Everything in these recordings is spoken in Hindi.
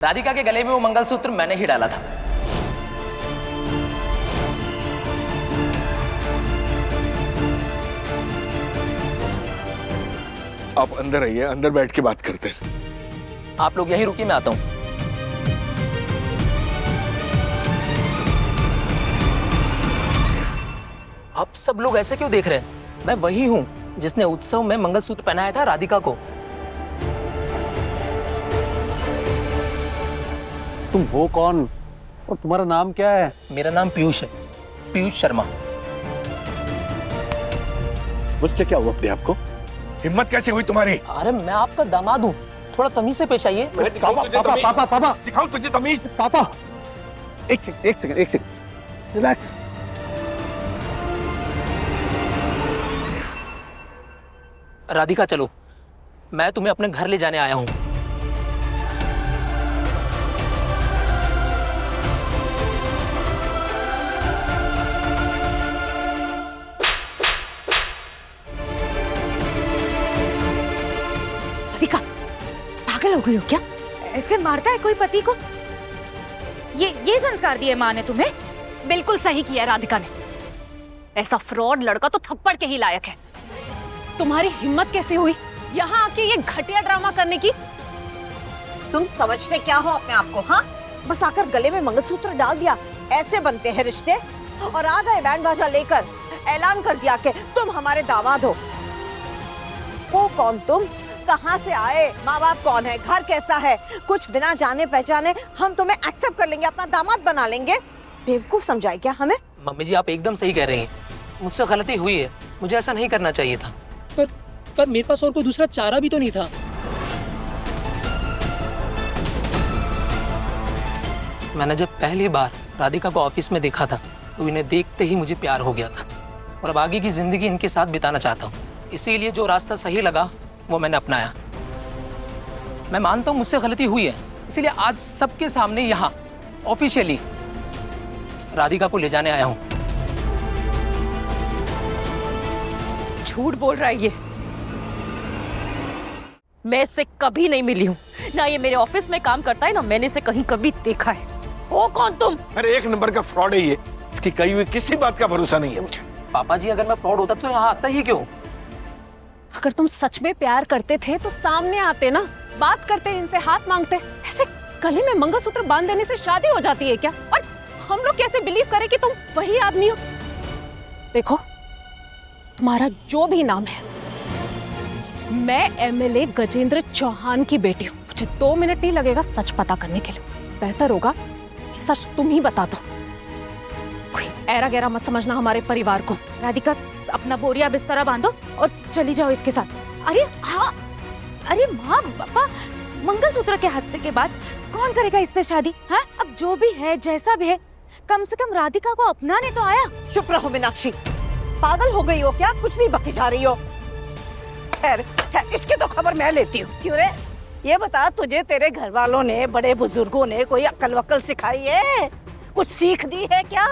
राधिका के गले में वो मंगलसूत्र मैंने ही डाला था। आप अंदर आइए, अंदर बैठ के बात करते हैं। आप लोग यहीं रुकिए, मैं आता हूं। आप सब लोग ऐसे क्यों देख रहे हैं? मैं वही हूं जिसने उत्सव में मंगलसूत्र पहनाया था राधिका को। तुम हो कौन और तुम्हारा नाम क्या है? मेरा नाम पीयूष है, पीयूष शर्मा। मुझसे क्या हुआ अपने आप को? हिम्मत कैसे हुई तुम्हारी? अरे मैं आपका दामाद हूँ, थोड़ा तमीज से पेश आइए। पापा पापा पापा पापा सिखाओ तुझे तमीज। पापा एक सेकंड रिलैक्स। राधिका चलो, मैं तुम्हें अपने घर ले जाने आया हूँ। राधिका, पागल हो गई हो क्या? ऐसे मारता है कोई पति को? ये संस्कार दिए माँ ने तुम्हें? बिल्कुल सही किया राधिका ने। ऐसा फ्रॉड लड़का तो थप्पड़ के ही लायक है। तुम्हारी हिम्मत कैसे हुई यहाँ आके ये घटिया ड्रामा करने की? तुम समझते क्या हो अपने आप को? हाँ, बस आकर गले में मंगलसूत्र डाल दिया, ऐसे बनते हैं रिश्ते? और आ गए बैंड बाजा लेकर, ऐलान कर दिया कि तुम हमारे दामाद हो। वो कौन तुम? कहाँ से आए? माँ बाप कौन है? घर कैसा है? कुछ बिना जाने पहचाने हम तुम्हें एक्सेप्ट कर लेंगे, अपना दामाद बना लेंगे? बेवकूफ समझाए क्या हमें? मम्मी जी, आप एकदम सही कह रही हैं। मुझसे गलती हुई है, मुझे ऐसा नहीं करना चाहिए था। पर मेरे पास और कोई दूसरा चारा भी तो नहीं था। मैंने जब पहली बार राधिका को ऑफिस में देखा था तो इन्हें देखते ही मुझे प्यार हो गया था और अब आगे की जिंदगी इनके साथ बिताना चाहता हूँ। इसीलिए जो रास्ता सही लगा वो मैंने अपनाया। मैं मानता हूँ मुझसे गलती हुई है, इसीलिए आज सबके सामने यहाँ ऑफिशियली राधिका को ले जाने आया हूँ। झूठ बोल रहा है ये। मैं इससे कभी नहीं मिली हूँ, ना ये मेरे ऑफिस में काम करता है, ना मैंने इसे कहीं कभी देखा है। हो कौन तुम? अरे एक नंबर का फ्रॉड है ये। इसकी कही हुई किसी बात का भरोसा नहीं है मुझे। पापा जी, अगर मैं फ्रॉड होता तो यहाँ आता ही क्यों? अगर तुम सच में प्यार करते थे तो सामने आते ना, बात करते, इनसे हाथ मांगते। ऐसे गले में मंगलसूत्र बांध देने से शादी हो जाती है क्या? और हम लोग कैसे बिलीव करें कि तुम वही आदमी हो? देखो, तुम्हारा जो भी नाम है, मैं एमएलए गजेंद्र चौहान की बेटी हूँ। मुझे 2 मिनट नहीं लगेगा सच पता करने के लिए। बेहतर होगा कि सच तुम ही बता दो। कोई ऐरा गैरा मत समझना हमारे परिवार को। राधिका, अपना बोरिया बिस्तरा बांधो और चली जाओ इसके साथ। अरे हाँ, अरे माँ पापा, मंगलसूत्र के हादसे के बाद कौन करेगा इससे शादी? हाँ, अब जो भी है, जैसा भी है, कम से कम राधिका को अपनाने तो आया। चुप रहो मीनाक्षी, पागल हो गई हो क्या? कुछ भी बकी जा रही हो। खैर, इसकी तो खबर मैं लेती हूँ। क्यों रे? ये बता, तुझे तेरे घर वालों ने, बड़े बुजुर्गों ने कोई अक्ल वक्ल सिखाई है? कुछ सीख दी है क्या?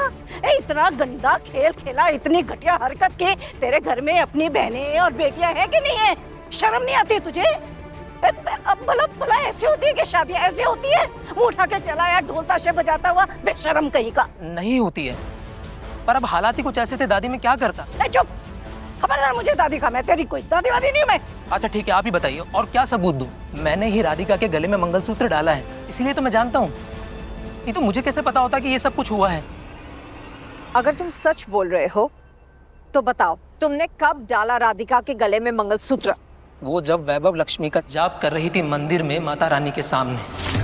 इतना गंदा खेल खेला, इतनी घटिया हरकत की तेरे घर में अपनी बहनें और बेटियां हैं कि नहीं है? शर्म नहीं आती तुझे? अब भला ऐसे होती है कि शादियां ऐसे होती है? मुंह उठा के चला यार, ढोल ताशे बजाता हुआ, बेशर्म कहीं का। नहीं होती है, पर अब हालात ही कुछ ऐसे थे। दादी, मैं क्या करता? चुप, खबरदार मुझे दादी का। मैं तेरी कोई दादी वादी नहीं हूं मैं। अच्छा ठीक है, आप ही बताइए, और क्या सबूत दूं? मैंने ही राधिका के गले में मंगलसूत्र डाला है, इसीलिए तो मैं जानता हूँ। नहीं तो मुझे कैसे पता होता कि ये सब कुछ हुआ है? अगर तुम सच बोल रहे हो तो बताओ, तुमने कब डाला राधिका के गले में मंगलसूत्र? वो जब वैभव लक्ष्मी का जाप कर रही थी मंदिर में माता रानी के सामने।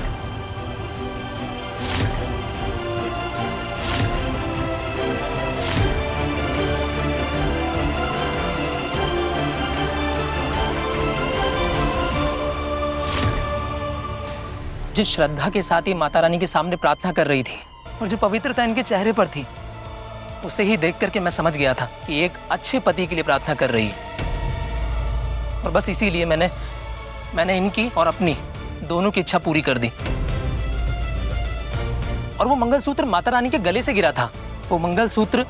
जिस श्रद्धा के साथ ये माता रानी के सामने प्रार्थना कर रही थी और जो पवित्रता इनके चेहरे पर थी, उसे ही देख करके मैं समझ गया था कि एक अच्छे पति के लिए प्रार्थना कर रही है। और बस इसीलिए मैंने इनकी और अपनी दोनों की इच्छा पूरी कर दी। और वो मंगलसूत्र माता रानी के गले से गिरा था। वो मंगलसूत्र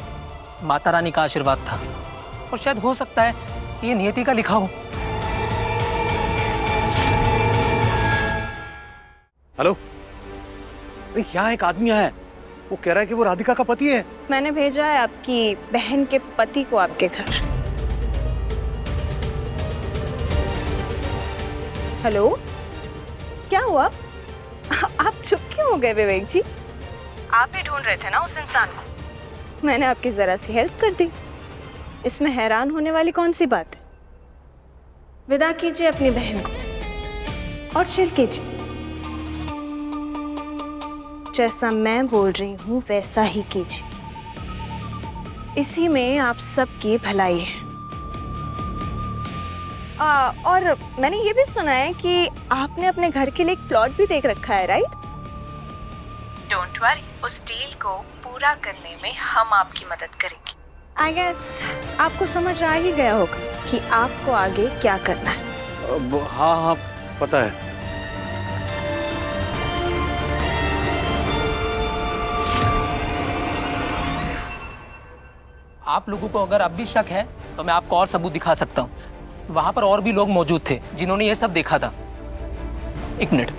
माता रानी का आशीर्वाद था और शायद हो सकता है कि ये नियति का लिखा हो। हेलो, अरे यहाँ एक आदमी आया है, वो कह रहा है कि वो राधिका का पति है। मैंने भेजा है आपकी बहन के पति को आपके घर। हेलो, क्या हुआ? आप चुप क्यों हो गए विवेक जी? आप ही ढूंढ रहे थे ना उस इंसान को। मैंने आपकी जरा सी हेल्प कर दी, इसमें हैरान होने वाली कौन सी बात है? विदा कीजिए अपनी बहन को और चिल कीजिए। जैसा मैं बोल रही हूँ वैसा ही कीजिए, इसी में आप सबकी भलाई है। और मैंने ये भी सुना है कि आपने अपने घर के लिए एक प्लॉट भी देख रखा है, राइट? डोंट वरी, उस डील को पूरा करने में हम आपकी मदद करेंगे। आई गेस आपको समझ आ ही गया होगा कि आपको आगे क्या करना है। हाँ हाँ पता है। आप लोगों को अगर अब भी शक है तो मैं आपको और सबूत दिखा सकता हूँ। वहां पर और भी लोग मौजूद थे जिन्होंने ये सब देखा था। एक मिनट।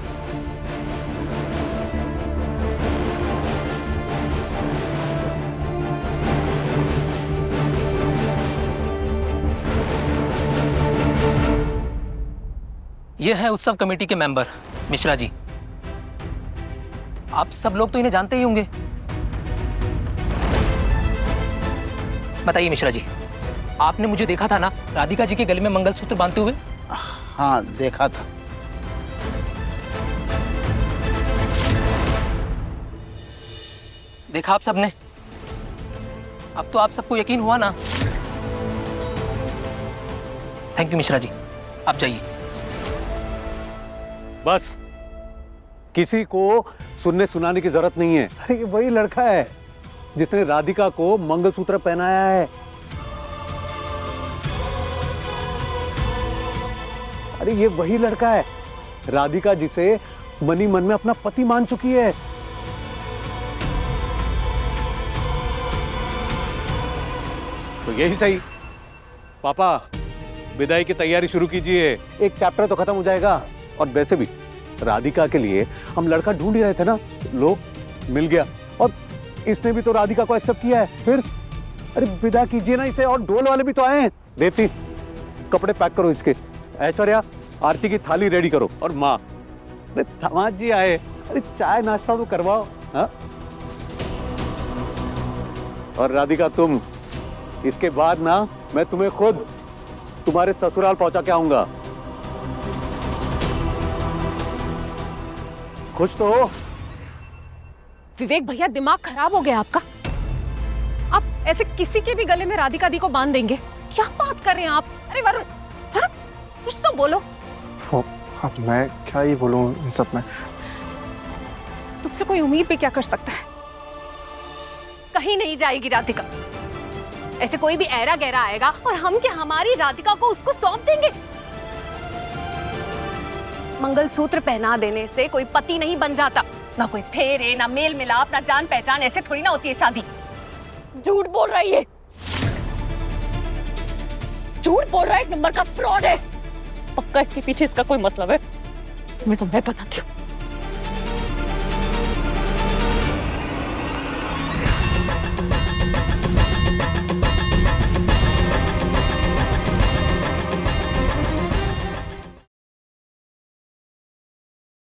ये है उत्सव कमेटी के मेंबर मिश्रा जी। आप सब लोग तो इन्हें जानते ही होंगे। बताइए मिश्रा जी, आपने मुझे देखा था ना राधिका जी के गले में मंगलसूत्र बांधते हुए? हाँ देखा था। देखा आप सबने? अब तो आप सबको यकीन हुआ ना? थैंक यू मिश्रा जी, आप जाइए। बस किसी को सुनने सुनाने की जरूरत नहीं है। अरे ये वही लड़का है जिसने राधिका को मंगलसूत्र पहनाया है। अरे ये वही लड़का है राधिका जिसे मनी मन में अपना पति मान चुकी है। तो यही सही। पापा विदाई की तैयारी शुरू कीजिए, एक चैप्टर तो खत्म हो जाएगा। और वैसे भी राधिका के लिए हम लड़का ढूंढ ही रहे थे ना, लोग मिल गया और इसने भी तो राधिका को एक्सेप्ट किया है। फिर अरे विदा कीजिए ना इसे। और डोल वाले भी तो आए हैं। देवती कपड़े पैक करो इसके। ऐश्वर्या आरती की थाली रेडी करो। और माँ अरे दामाद जी आए, अरे चाय नाश्ता तो करवाओ। हाँ और राधिका तुम, इसके बाद ना मैं तुम्हें खुद तुम्हारे ससुराल पहुंचा के आऊंगा। खुश तो हो? विवेक भैया दिमाग खराब हो गया आपका। आप ऐसे किसी के भी गले में राधिका दी को बांध देंगे? क्या बात कर रहे हैं आप? अरे वरुण, वरुण कुछ तो बोलो। अब मैं क्या ही बोलूं इन सब में। तुमसे कोई उम्मीद भी क्या कर सकता है? कहीं नहीं जाएगी राधिका। ऐसे कोई भी ऐरा गहरा आएगा और हम क्या हमारी राधिका को उसको सौंप देंगे? मंगलसूत्र पहना देने से कोई पति नहीं बन जाता। ना कोई फेरे, ना मेल मिलाप, ना जान पहचान, ऐसे थोड़ी ना होती है शादी। झूठ बोल रही है, झूठ बोल रहा है, एक नंबर का फ्रॉड है। पक्का इसके पीछे इसका कोई मतलब है। तुम्हें तो मैं बताती हूँ।